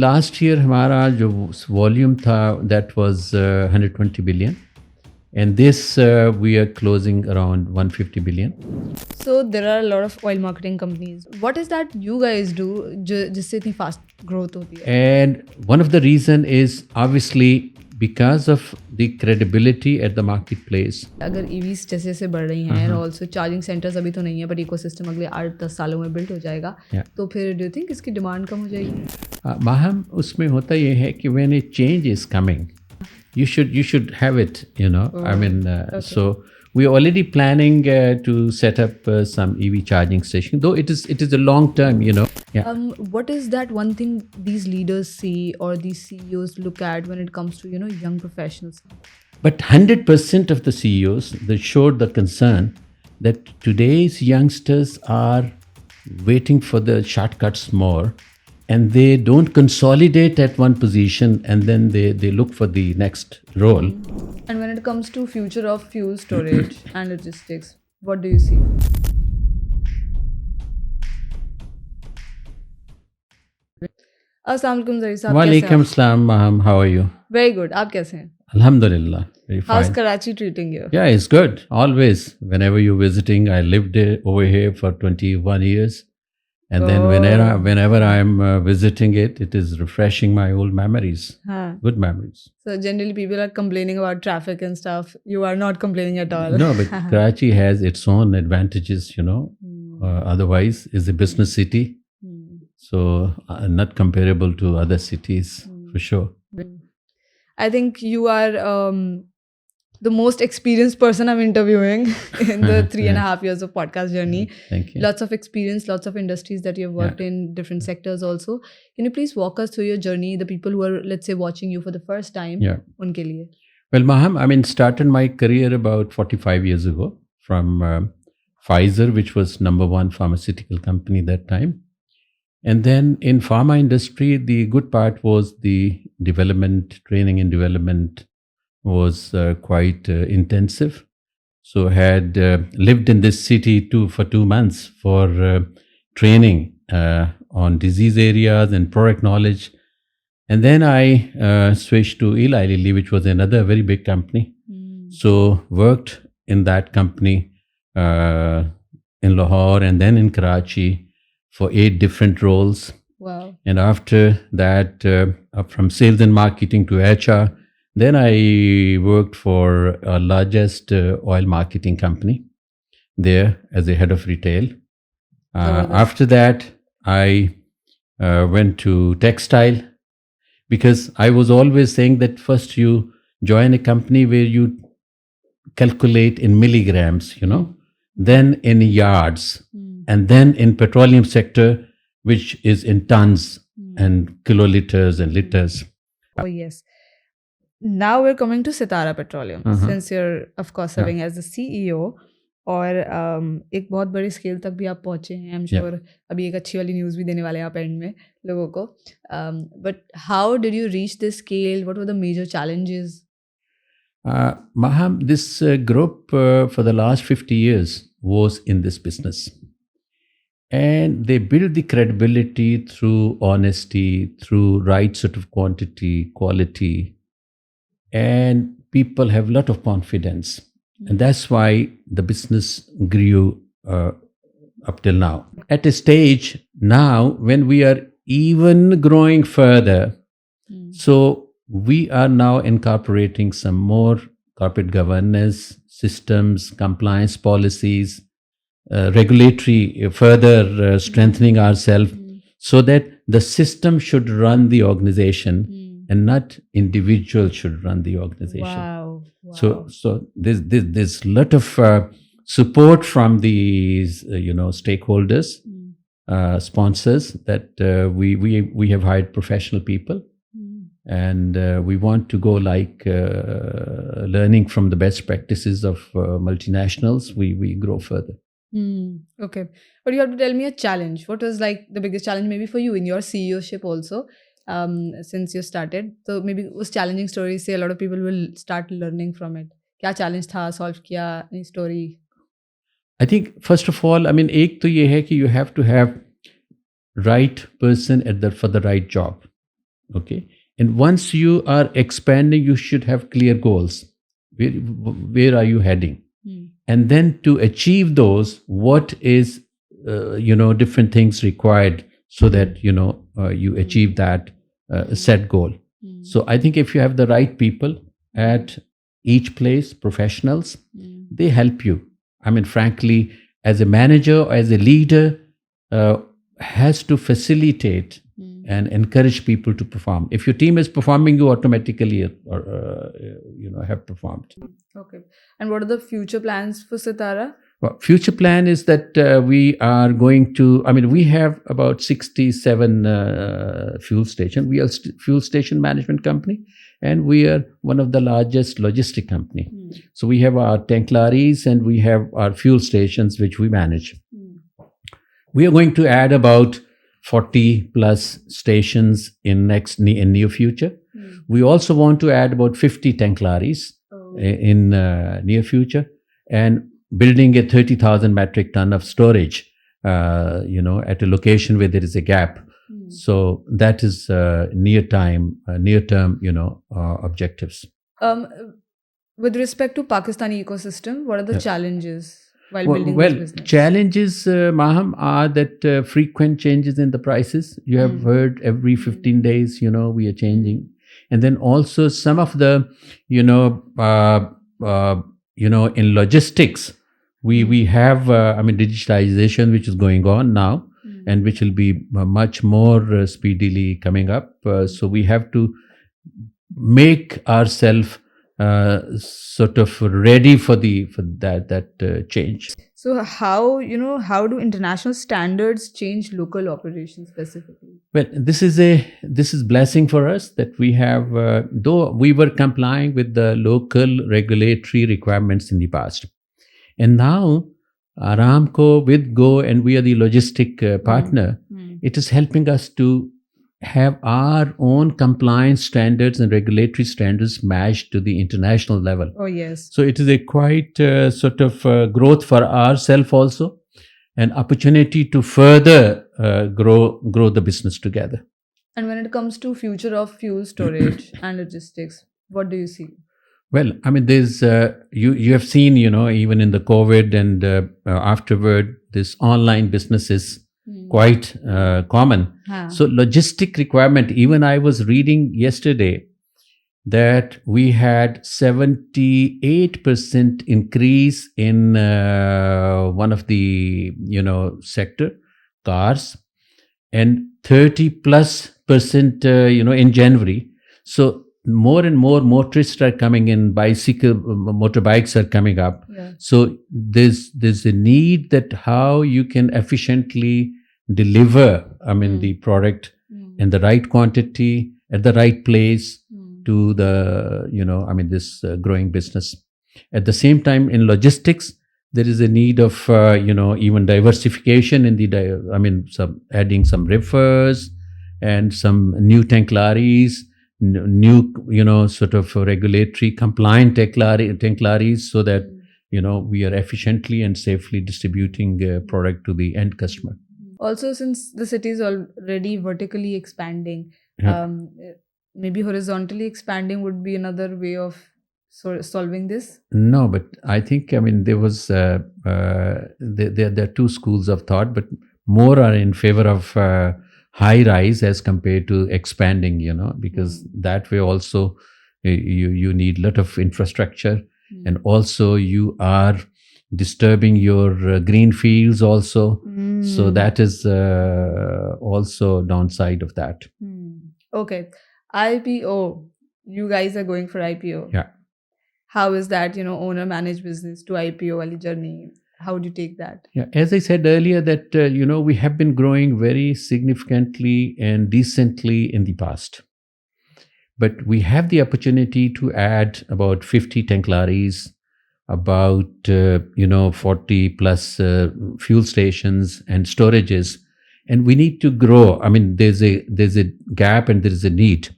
Last year हमारा जो volume था that was 120 billion, and this we are closing around 150 billion. So there are a lot of oil marketing companies. What is that you guys do जिससे इतनी fast growth होती है? And one of the reason is obviously because of the credibility at the marketplace. अगर EVs जैसे जैसे बढ़ रही हैं and also charging centers अभी तो नहीं है but ecosystem अगले 8-10 सालों में build हो जाएगा, Yeah. तो फिर do you think इसकी demand कम हो जाएगी? Maham, उसमें होता ये है कि when a change is coming, you should have it, you know. I mean, so we are already planning to set up some EV charging station, though it is a long term, you know. Yeah. What is that one thing these leaders see or these CEOs look at when it comes to young professionals? But 100% of the CEOs, they showed the concern that today's youngsters are waiting for the shortcuts more, and they don't consolidate at one position, and then they look for the next role. And when it comes to future of fuel storage and logistics, what do you see? अस्सलाम वालेकुम ज़हीर साहब, कैसे हैं Walaikum आप? Assalam, Maham. How are you? Very good. आप कैसे हैं? Alhamdulillah. Very How's fine. Karachi treating you? Yeah, it's good. Always. Whenever you're visiting, I lived over here for 21 years. And then whenever I'm visiting it, it is refreshing my old memories. हाँ. Good memories. So generally people are complaining about traffic and stuff. You are not complaining at all. No, but Karachi has its own advantages, you know. Otherwise, it's a business city. So not comparable to other cities, for sure. I think you are the most experienced person I'm interviewing in the 3.5 years of podcast journey. Thank you. Lots of experience, lots of industries that you've worked in, different sectors also. Can you please walk us through your journey, the people who are, let's say, watching you for the first time? Yeah. Unke liye. Well, Maham, I mean, started my career about 45 years ago from Pfizer, which was #1 pharmaceutical company that time. And then in pharma industry, the good part was the development, training and development was quite intensive. So had lived in this city for 2 months for training on disease areas and product knowledge. And then I switched to Eli Lilly, which was another very big company. So worked in that company in Lahore and then in Karachi for 8 different roles. Wow. And after that, from sales and marketing to HR, then I worked for our largest oil marketing company there as a head of retail. After that, I went to textile, because I was always saying that first you join a company where you calculate in milligrams, you know, then in yards, and then in petroleum sector, which is in tons and kiloliters and liters. Oh, yes. Now we're coming to Sitara Petroleum, since you're, of course, serving as the CEO. और एक बहुत बड़ी scale तक भी आप पहुँचे हैं. I am sure अभी एक अच्छी वाली न्यूज़ भी देने वाले हैं आप एंड में लोगों को. But how did you reach this scale? What were the major challenges? Maham, this group for the last 50 years was in this business. And they built the credibility through honesty, through right sort of quantity, quality. And people have a lot of confidence. And that's why the business grew up till now. At a stage now when we are even growing further, so we are now incorporating some more corporate governance systems, compliance policies, regulatory, further strengthening ourselves, so that the system should run the organization and not individual should run the organization. Wow. So there's a lot of support from these stakeholders, sponsors, that we have hired professional people, and we want to go like learning from the best practices of multinationals. We grow further. Okay, but you have to tell me a challenge. What was like the biggest challenge maybe for you in your CEO-ship also? Since you started, so maybe उस challenging story से a lot of people will start learning from it. क्या challenge था, solve किया, any story? I think first of all, I mean, एक तो ये है कि you have to have right person for the right job. Okay. And once you are expanding, you should have clear goals. Where are you heading? And then to achieve those, what is, different things required so that, you achieve that set goal. So I think if you have the right people at each place, professionals, they help you. I mean, frankly, as a manager or as a leader, uh, has to facilitate and encourage people to perform. If your team is performing, you automatically have performed. Okay. And what are the future plans for Sitara? Well, future plan is that we are going to. I mean, we have about 67 fuel station. We are fuel station management company, and we are one of the largest logistic company. So we have our tank lorries and we have our fuel stations which we manage. We are going to add about 40 plus stations in near future. We also want to add about 50 tank lorries in near future, and building a 30,000 metric ton of storage, at a location where there is a gap. So that is near term, objectives. With respect to Pakistani ecosystem, what are the challenges while building Well, this business? challenges, Maham, are that frequent changes in the prices. You have heard every 15 days, we are changing. And then also some of the, in logistics, we have, digitalization, which is going on now, and which will be much more speedily coming up. So we have to make ourselves sort of ready for that change. So how do international standards change local operations specifically? Well, this is blessing for us that we have, though we were complying with the local regulatory requirements in the past, and now Aramco with Go, and we are the logistic partner. It is helping us to have our own compliance standards and regulatory standards matched to the international level. Oh, yes. So it is a quite sort of growth for ourselves also, an opportunity to further grow the business together. And when it comes to future of fuel storage and logistics, what do you see? Well, I mean, there's you have seen, even in the COVID and afterward, this online business is quite common. So logistic requirement, even I was reading yesterday that we had 78% increase in one of the sector, cars, and 30+% in January. So more and more motorists are coming in, motorbikes are coming up. So there's a need that how you can efficiently deliver, the product in the right quantity at the right place to the, this growing business. At the same time, in logistics, there is a need of, even diversification in some adding some rivers and some new tank lorries, new, sort of regulatory compliant tank lorries, so that, we are efficiently and safely distributing product to the end customer. Also, since the city is already vertically expanding, maybe horizontally expanding would be another way of solving this? No, but I think, there was, there are two schools of thought, but more are in favor of high rise as compared to expanding, because that way also you need a lot of infrastructure, and also you are disturbing your green fields also. So that is also downside of that. Okay. IPO. You guys are going for IPO. Yeah. How is that, owner managed business to IPO wali journey? How would you take that? Yeah, as I said earlier, that we have been growing very significantly and decently in the past, but we have the opportunity to add about 50 tank lorries, about 40 plus fuel stations and storages, and we need to grow. There's a gap and there is a need.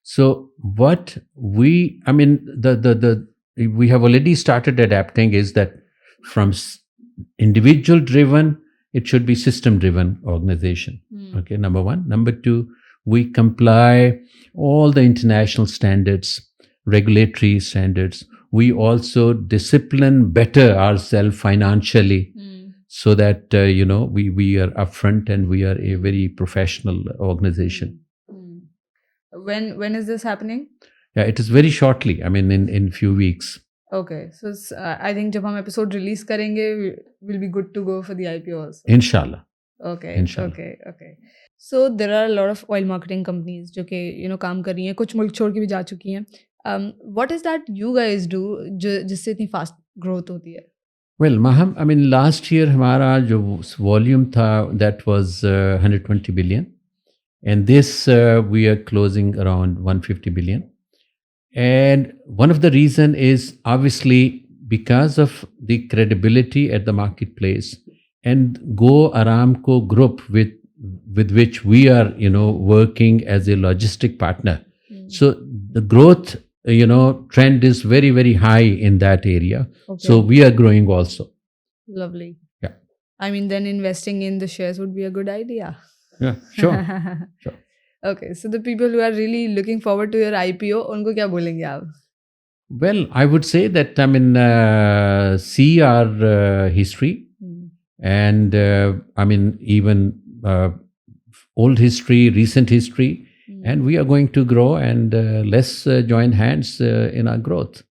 So what we we have already started adapting is that from individual driven, it should be system driven organization. Okay, number one. Number two, we comply all the international standards, regulatory standards. We also discipline better ourselves financially so that we are upfront and we are a very professional organization. When is this happening? Yeah, it is very shortly. I mean, in few weeks. Okay, so I think जब हम episode release करेंगे, we'll be good to go for the IPO also. Inshallah. Okay, Inshallah. okay. So there are a lot of oil marketing companies जो कि काम कर रही हैं, कुछ मुल्क छोड़ के भी जा चुकी हैं. What is that you guys do जिससे इतनी fast growth होती है? Well, Maham, I mean, last year हमारा जो volume था, that was 120 billion. And this we are closing around 150 billion. And one of the reason is obviously because of the credibility at the marketplace and Go Aramco group with which we are, working as a logistic partner. So the growth, trend is very, very high in that area. Okay. So we are growing also. Lovely. Yeah. I mean, then investing in the shares would be a good idea. Yeah, sure. Sure. Okay, so the people who are really looking forward to your IPO, उनको क्या बोलेंगे आप? Well, I would say that, I mean, see our history and I mean, even old history, recent history, and we are going to grow and let's join hands in our growth.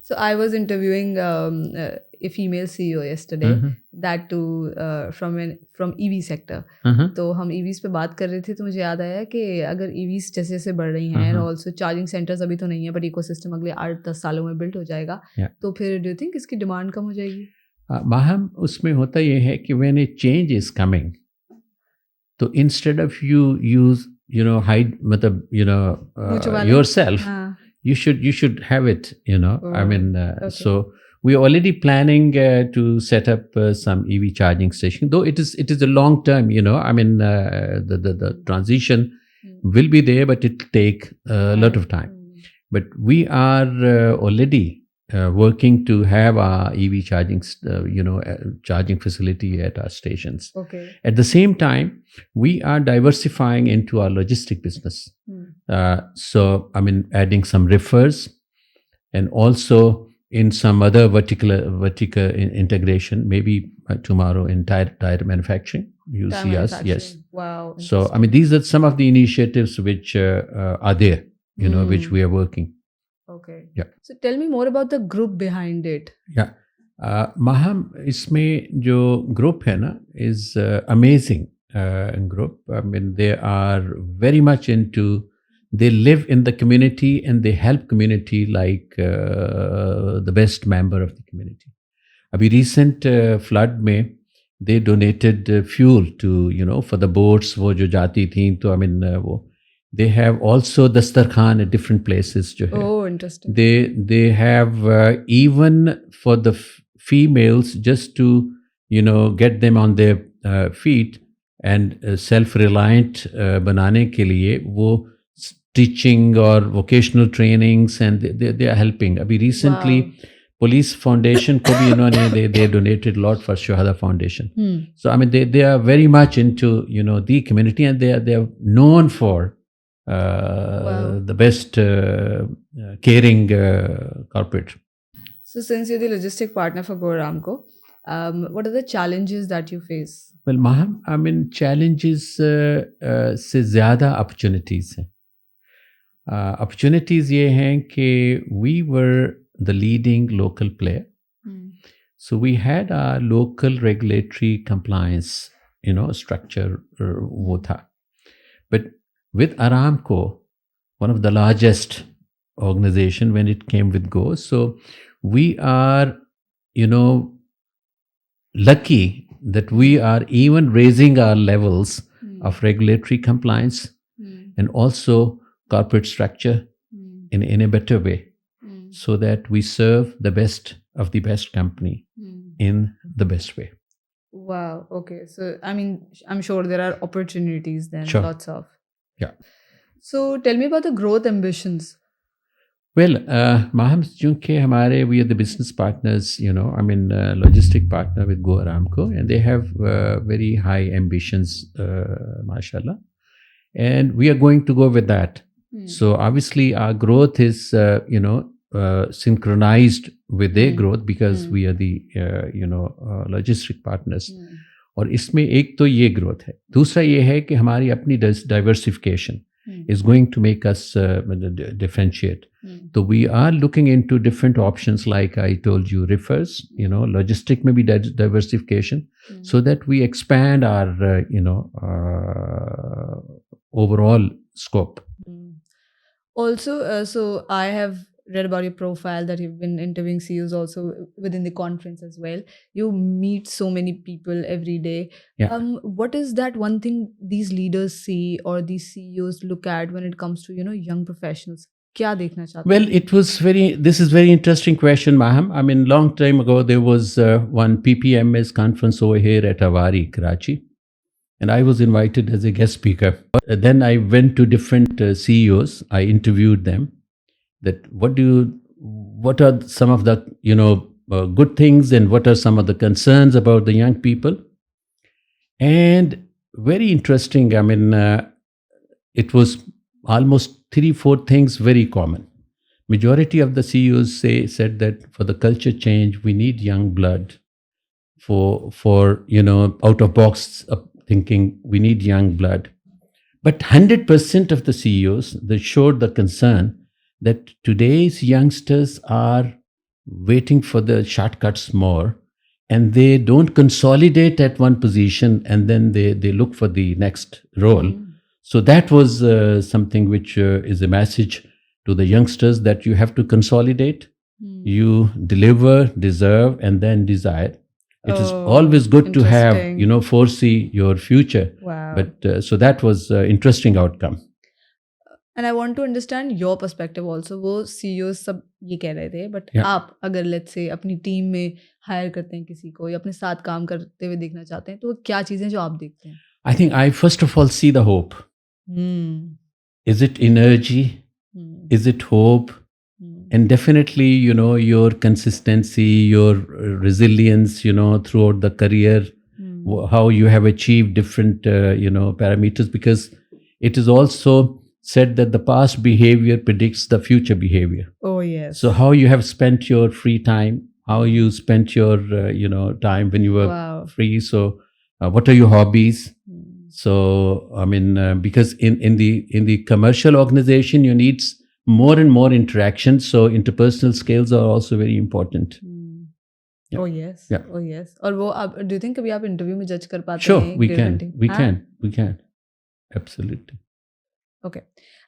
So I was interviewing a female CEO yesterday, that too from EV sector. तो हम EVs पे बात कर रहे थे तो मुझे याद आया कि अगर EVs जैसे जैसे बढ़ रही हैं और ऑल्सो चार्जिंग सेंटर्स अभी तो नहीं है बट इकोसिस्टम अगले 8-10 सालों में बिल्ड हो जाएगा, तो फिर डू यू थिंक इसकी डिमांड कम हो जाएगी? माहम, उसमें होता ये है कि when a change is coming, तो instead of you use hide मतलब yourself, you should have it, I mean, okay. So we are already planning to set up some EV charging station, though it is a long term, I mean, the transition will be there, but it will take a lot of time. But we are already working to have our EV charging, charging facility at our stations. Okay. At the same time, we are diversifying into our logistic business. So, I mean, adding some reefers and also in some other vertical integration, maybe tomorrow in tire manufacturing, you'll see us. Yes. Wow. So, I mean, these are some of the initiatives which are there, which we are working. Okay. Yeah. So tell me more about the group behind it. Yeah. Maham, इसमें जो group है ना is amazing group. I mean, they are very much into, they live in the community and they help community like the best member of the community. अभी recent flood में they donated fuel to, for the boats वो जो जाती थी, तो I mean वो they have also dastarkhan at different places. Oh, interesting. They have even for the females, just to get them on their feet and self-reliant banane ke liye wo teaching or vocational trainings, and they are helping. Abhi recently Police Foundation ko bhi they donated a lot for Shuhada Foundation. So I mean they are very much into the community, and they are known for the best caring corporate. So since you're the logistic partner for Go Aramco, what are the challenges that you face? Well, Maham, I mean, challenges से ज़्यादा opportunities हैं. Opportunities ये हैं कि we were the leading local player. So we had our local regulatory compliance, structure वो था. But with Aramco, one of the largest organization when it came with Go, so we are, lucky that we are even raising our levels of regulatory compliance and also corporate structure in a better way, so that we serve the best of the best company in the best way. Wow. Okay. So, I mean, I'm sure there are opportunities then, Sure. lots of. Yeah. So tell me about the growth ambitions. Well, Maham, chunke hamare, we are the business partners, I mean, logistic partner with Go Aramco, and they have very high ambitions, mashallah. and we are going to go with that. So obviously our growth is synchronized with their growth because we are the logistic partners. और इसमें एक तो ये growth है, दूसरा ये है कि हमारी अपनी diversification is going to make us differentiate. So we are looking into different options, like I told you, refers, logistic maybe diversification, so that we expand our overall scope. Also, so I have read about your profile that you've been interviewing CEOs also within the conference as well. You meet so many people every day. Yeah. What is that one thing these leaders see or these CEOs look at when it comes to young professionals? क्या देखना चाहते Well, this is very interesting question, Maham. I mean, long time ago, there was one PPMS conference over here at Avari, Karachi, and I was invited as a guest speaker. Then I went to different CEOs. I interviewed them. That what are some of the good things and what are some of the concerns about the young people? And very interesting. I mean, it was almost 3-4 things very common. Majority of the CEOs said that for the culture change, we need young blood. For out of box thinking, we need young blood. But 100% of the CEOs, they showed the concern that today's youngsters are waiting for the shortcuts more, and they don't consolidate at one position and then they look for the next role. So that was something which is a message to the youngsters, that you have to consolidate, you deliver, deserve, and then desire. It is always good to have, foresee your future. Wow. But so that was interesting outcome. And I want to understand your perspective also. वो CEOs सब ये कह रहे थे, but Yeah. आप अगर let's say अपनी team में हायर करते हैं किसी को या अपने साथ काम करते हुए देखना चाहते हैं, तो क्या चीजें जो आप देखते हैं? I think I first of all see the hope. Is it energy? Is it hope? And definitely, your consistency, your resilience, throughout the career, how you have achieved different, parameters, because it is also said that the past behavior predicts the future behavior. Oh, yes. So how you have spent your free time, how you spent your, time when you were free. So what are your hobbies? So, I mean, because in the commercial organization, you need more and more interaction. So interpersonal skills are also very important. Yeah. Oh yes. Yeah. Oh yes. और वो आप do you think कभी आप interview में judge कर पाते Sure, हैं? we can. Absolutely. Okay.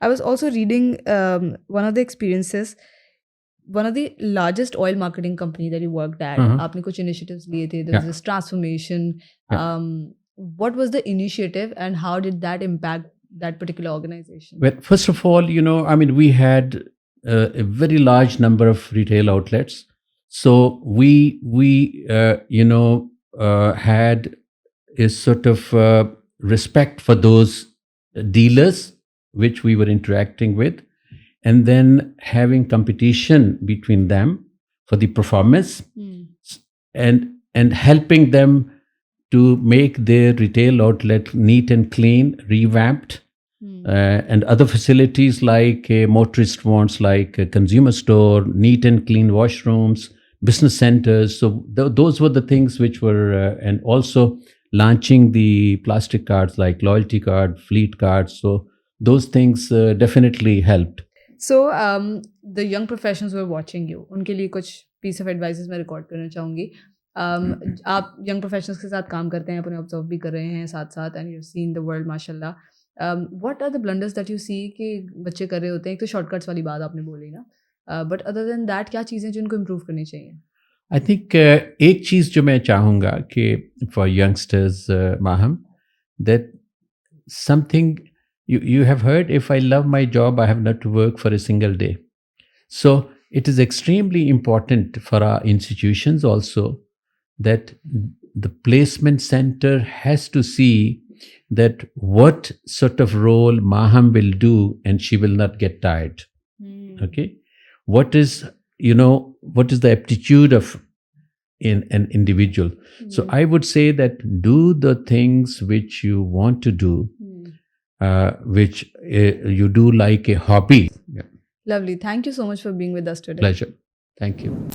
I was also reading one of the experiences. One of the largest oil marketing company that you worked at. आपने कुछ initiatives लिए थे. There was this transformation. What was the initiative and how did that impact that particular organization? Well, first of all, I mean, we had a very large number of retail outlets. So we had a sort of respect for those dealers which we were interacting with, and then having competition between them for the performance, and helping them to make their retail outlet neat and clean, revamped, and other facilities like a motorist wants, like a consumer store, neat and clean washrooms, business centers. So those were the things which were, and also launching the plastic cards like loyalty card, fleet cards. So those things definitely helped. So the young professionals who are watching you, उनके लिए कुछ piece of advices मैं record करना चाहूँगी. आप young professionals के साथ काम करते हैं, अपने observe भी कर रहे हैं साथ साथ, and you've seen the world, माशाल्लाह. What are the blunders that you see कि बच्चे कर रहे होते हैं? एक तो shortcuts वाली बात आपने बोली ना, but other than that क्या चीज़ें जिनको improve करनी चाहिए? I think एक चीज़ जो मैं चाहूँगा कि for youngsters, Maham, that something you have heard, if I love my job, I have not to work for a single day. So it is extremely important for our institutions also that the placement center has to see that what sort of role Maham will do and she will not get tired. Okay. What is the aptitude of in an individual? So I would say that do the things which you want to do, which you do like a hobby. Yeah. Lovely. Thank you so much for being with us today. Pleasure. Thank you.